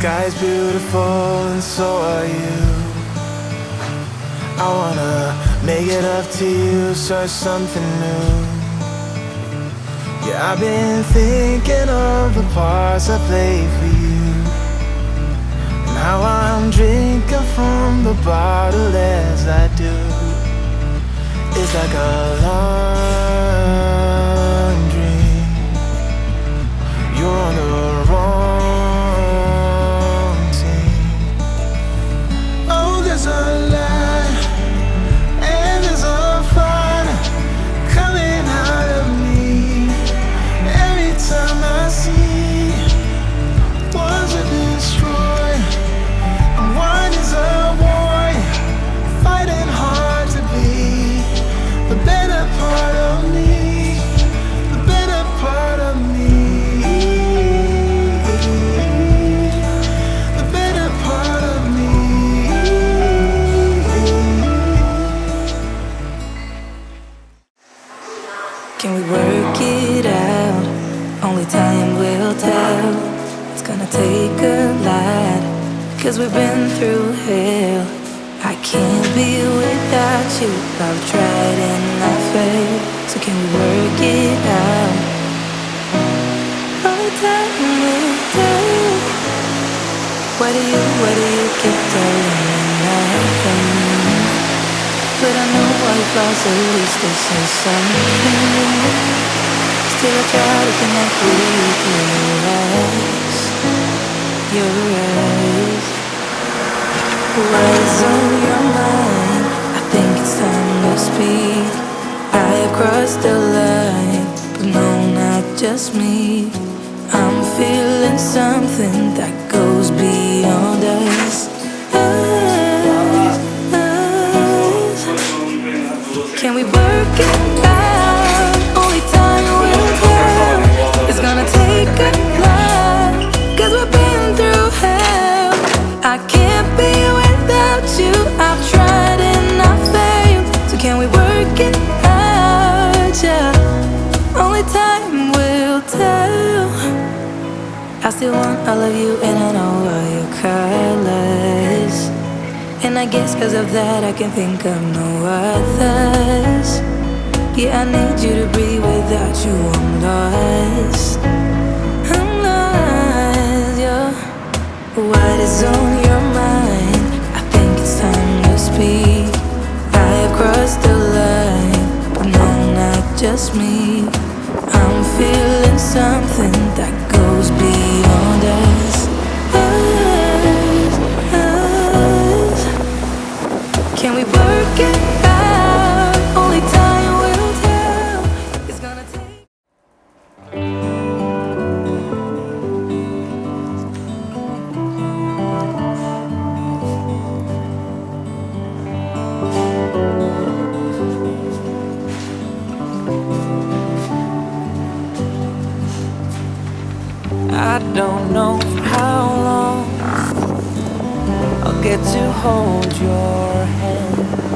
sky's beautiful and so are you. I wanna make it up to you, start something new. Yeah, I've been thinking of the parts I played for you, and how I'm drinking from the bottle as I do. It's like a long dream. You're on the wrong team. Oh, there's a light and there's a fire coming out of me every time I see one's a destroyer and one is a warrior, fighting hard to be the better part of me, the better part of me, the better part of me. Can we work it out? Only time will tell. It's gonna take a lot, 'cause we've been through hell. I can't be without you. I've tried and I failed. So can we work it out? Only time will tell. Why do you keep telling me nothing? But I know all your flaws, at least they say something. Still I try to connect with your eyes, your eyes. What is on your mind? I think it's time to speak. I have crossed the line, but no, not just me. I'm feeling something that goes beyond us. Can we work it out? Only time will tell. It's gonna take a lot, 'cause we've been through hell. I can't be without you. I've tried and I failed. So can we work it out? Yeah, only time will tell. I still want all of you and I know all your colors, and I guess 'cause of that I can think of no others. Yeah, I need you to breathe. Without you I'm lost. I'm lost, yeah. What is on your mind? I think it's time to speak. I have crossed the line, but no, not just me. I'm feeling something that goes beyond us. Us. Can we work it out? Only time will tell. It's gonna take. I don't know for how long I'll get to hold your hand.